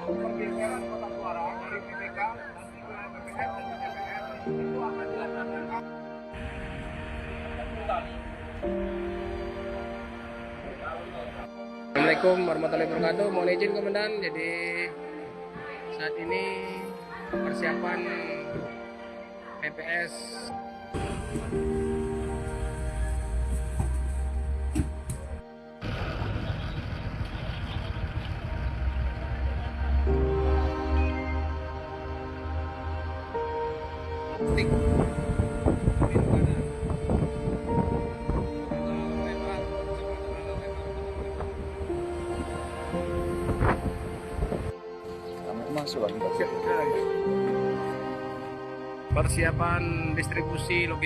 pergeseran kotak suara dari PPK nanti ke PPS dan ke DPR itu akan dilaksanakan. Assalamualaikum warahmatullahi wabarakatuh. Mohon izin Komandan. Jadi saat ini persiapan PPS persiapan distribusi logistik